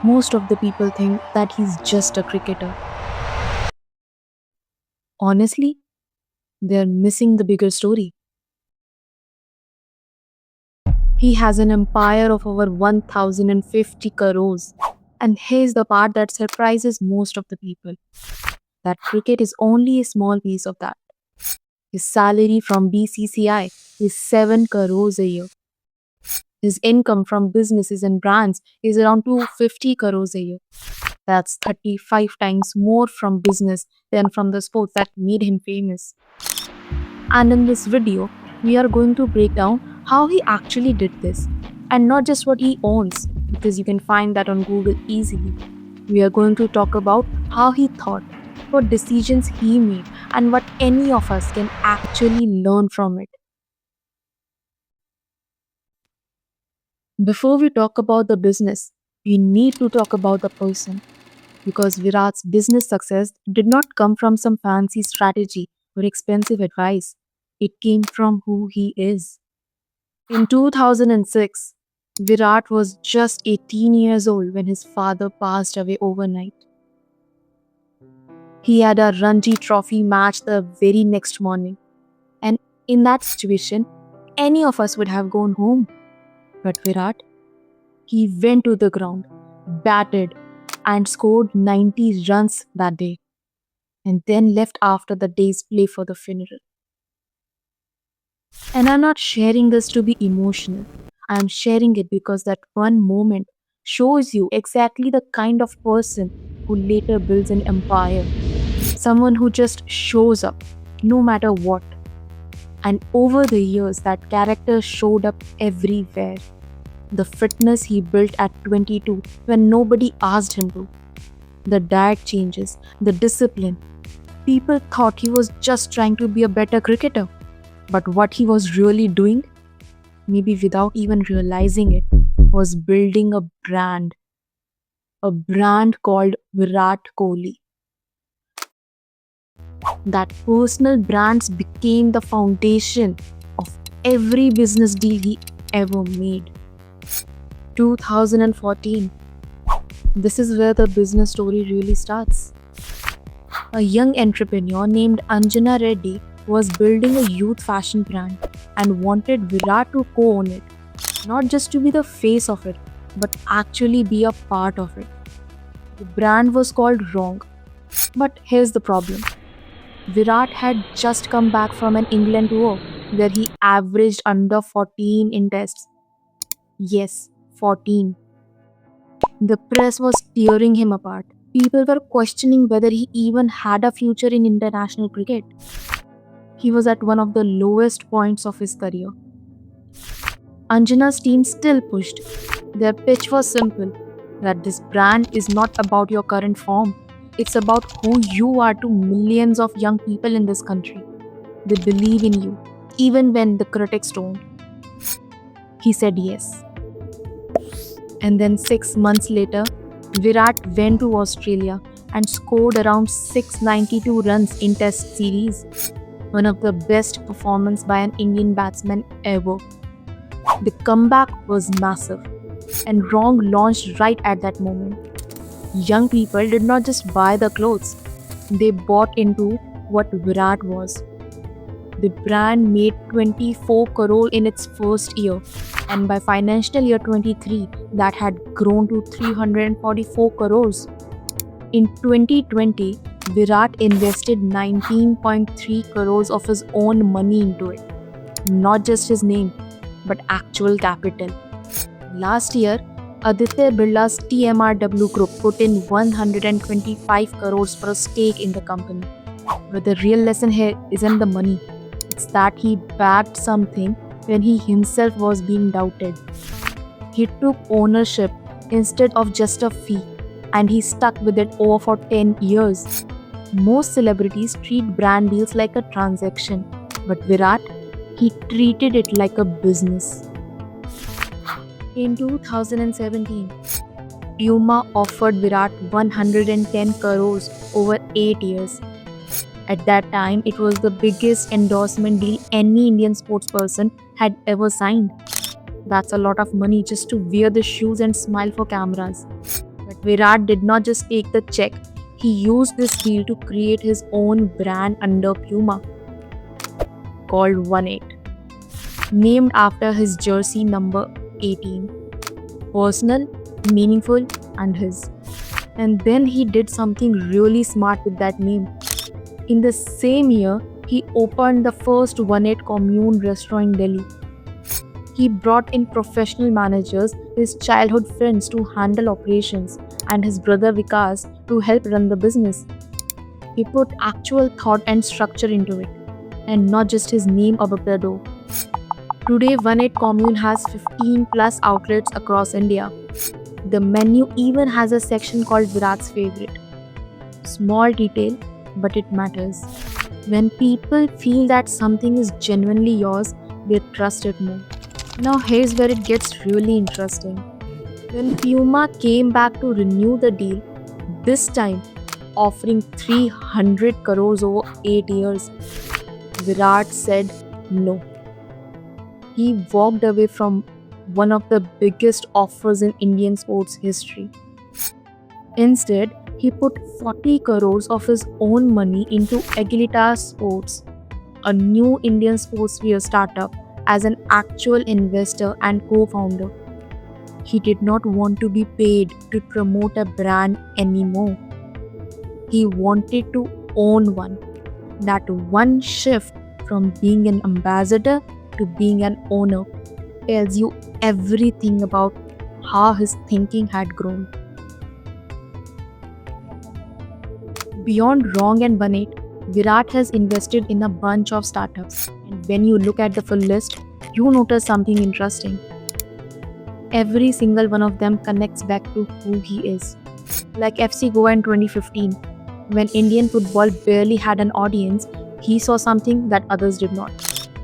Most of the people think that he's just a cricketer. Honestly, they're missing the bigger story. He has an empire of over 1050 crores. And here's the part that surprises most of the people, that cricket is only a small piece of that. His salary from BCCI is 7 crores a year. His income from businesses and brands is around 250 crores a year. That's 35 times more from business than from the sports that made him famous. And in this video, we are going to break down how he actually did this and not just what he owns, because you can find that on Google easily. We are going to talk about how he thought, what decisions he made, and what any of us can actually learn from it. Before we talk about the business, we need to talk about the person, because Virat's business success did not come from some fancy strategy or expensive advice. It came from who he is. In 2006, Virat was just 18 years old when his father passed away overnight. He had a Ranji Trophy match the very next morning, and in that situation, any of us would have gone home. But Virat, he went to the ground, batted, and scored 90 runs that day, and then left after the day's play for the funeral. And I'm not sharing this to be emotional. I'm sharing it because that one moment shows you exactly the kind of person who later builds an empire. Someone who just shows up, no matter what. And over the years, that character showed up everywhere. The fitness he built at 22 when nobody asked him to. The diet changes, the discipline. People thought he was just trying to be a better cricketer. But what he was really doing, maybe without even realizing it, was building a brand called Virat Kohli. That personal brands became the foundation of every business deal he ever made. 2014. This is where the business story really starts. A young entrepreneur named Anjana Reddy was building a youth fashion brand and wanted Virat to co own it. Not just to be the face of it, but actually be a part of it. The brand was called Wrong. But here's the problem, Virat had just come back from an England tour where he averaged under 14 in tests. Yes, 14. The press was tearing him apart. People were questioning whether he even had a future in international cricket. He was at one of the lowest points of his career. Anjana's team still pushed. Their pitch was simple, that this brand is not about your current form. It's about who you are to millions of young people in this country. They believe in you, even when the critics don't. He said yes. And then 6 months later, Virat went to Australia and scored around 692 runs in Test series, one of the best performances by an Indian batsman ever. The comeback was massive, and Wrong launched right at that moment. Young people did not just buy the clothes, they bought into what Virat was. The brand made 24 crore in its first year, and by financial year 23, that had grown to 344 crores. In 2020, Virat invested 19.3 crores of his own money into it. Not just his name, but actual capital. Last year, Aditya Birla's TMRW group put in 125 crores for a stake in the company. But the real lesson here isn't the money, it's that he backed something when he himself was being doubted. He took ownership instead of just a fee, and he stuck with it over for 10 years. Most celebrities treat brand deals like a transaction, but Virat, he treated it like a business. In 2017, Puma offered Virat 110 crores over 8 years. At that time, it was the biggest endorsement deal any Indian sportsperson had ever signed. That's a lot of money just to wear the shoes and smile for cameras. But Virat did not just take the check, he used this deal to create his own brand under Puma called 18, named after his jersey number 18. Personal, meaningful, and his. And then he did something really smart with that name. In the same year, he opened the first 18 Commune restaurant in Delhi. He brought in professional managers, his childhood friends to handle operations, and his brother Vikas to help run the business. He put actual thought and structure into it, and not just his name above the door. Today, 18 Commune has 15 plus outlets across India. The menu even has a section called Virat's Favorite. Small detail, but it matters. When people feel that something is genuinely yours, they trust it more. Now, here's where it gets really interesting. When Puma came back to renew the deal, this time offering 300 crores over 8 years, Virat said no. He walked away from one of the biggest offers in Indian sports history. Instead, he put 40 crores of his own money into Agilita Sports, a new Indian sportswear startup, as an actual investor and co founder. He did not want to be paid to promote a brand anymore. He wanted to own one. That one shift from being an ambassador to being an owner tells you everything about how his thinking had grown. Beyond Wrong and Banate, Virat has invested in a bunch of startups. And when you look at the full list, you notice something interesting. Every single one of them connects back to who he is. Like FC Goa in 2015, when Indian football barely had an audience, he saw something that others did not.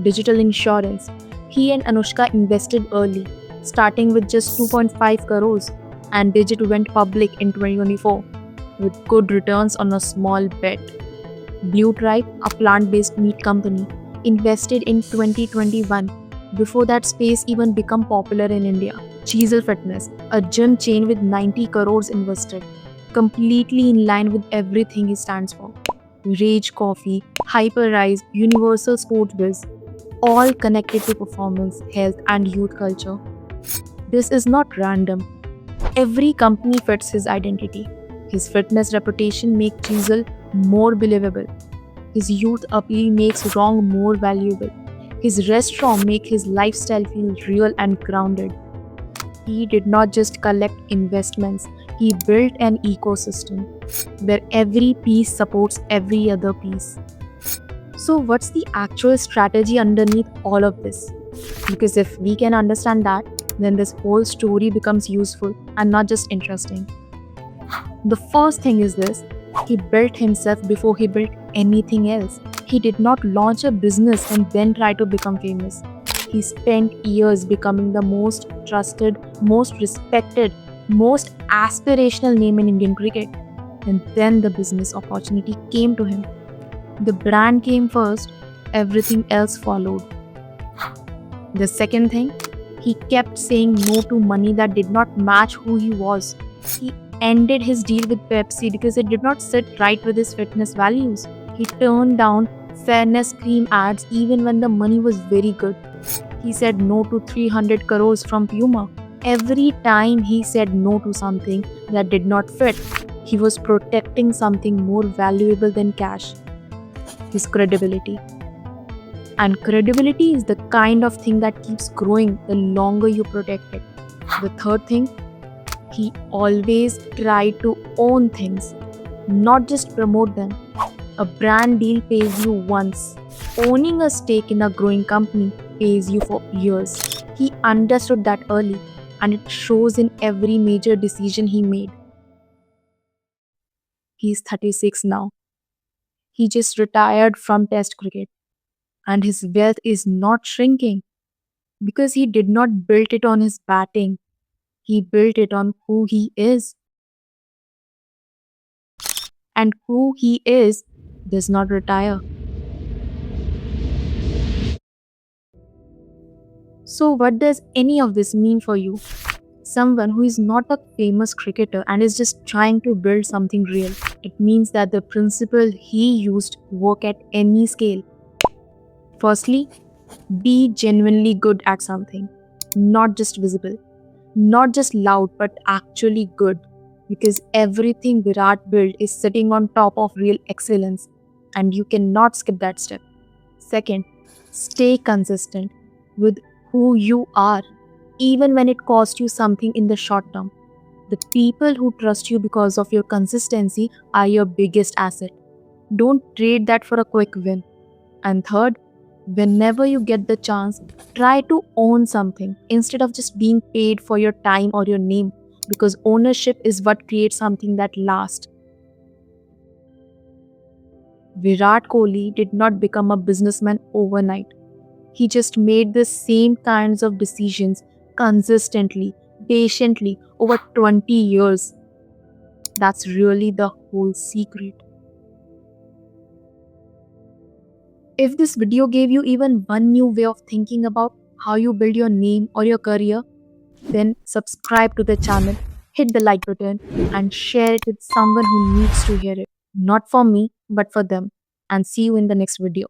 Digital insurance. He and Anushka invested early, starting with just 2.5 crores, and Digit went public in 2024 with good returns on a small bet. Blue Tribe, a plant-based meat company, invested in 2021 before that space even became popular in India. Cheezel Fitness, a gym chain with 90 crores invested, completely in line with everything he stands for. Rage Coffee, Hyperrise, Universal Sports Biz, all connected to performance, health, and youth culture. This is not random. Every company fits his identity. His fitness reputation makes Cheezel more believable. His youth appeal makes Wrong more valuable. His restaurant makes his lifestyle feel real and grounded. He did not just collect investments, he built an ecosystem where every piece supports every other piece. So, what's the actual strategy underneath all of this? Because if we can understand that, then this whole story becomes useful and not just interesting. The first thing is this: he built himself before he built anything else. He did not launch a business and then try to become famous. He spent years becoming the most trusted, most respected, most aspirational name in Indian cricket. And then the business opportunity came to him. The brand came first, everything else followed. The second thing, he kept saying no to money that did not match who he was. He ended his deal with Pepsi because it did not sit right with his fitness values. He turned down fairness cream ads even when the money was very good. He said no to 300 crores from Puma. Every time he said no to something that did not fit, he was protecting something more valuable than cash: his credibility. And credibility is the kind of thing that keeps growing the longer you protect it. The third thing, he always tried to own things, not just promote them. A brand deal pays you once. Owning a stake in a growing company pays you for years. He understood that early, and it shows in every major decision he made. He's 36 now. He just retired from Test cricket, and his wealth is not shrinking because he did not build it on his batting. He built it on who he is, and who he is does not retire. So, what does any of this mean for you? someone who is not a famous cricketer and is just trying to build something real. It means that the principle he used work at any scale. Firstly, be genuinely good at something, not just visible, not just loud, but actually good. Because everything Virat built is sitting on top of real excellence, and you cannot skip that step. Second, stay consistent with who you are, even when it costs you something in the short term. The people who trust you because of your consistency are your biggest asset. Don't trade that for a quick win. And third, whenever you get the chance, try to own something instead of just being paid for your time or your name, because ownership is what creates something that lasts. Virat Kohli did not become a businessman overnight. He just made the same kinds of decisions consistently, patiently over 20 years. That's really the whole secret. If this video gave you even one new way of thinking about how you build your name or your career, then subscribe to the channel, hit the like button, and share it with someone who needs to hear it. Not for me, but for them. And see you in the next video.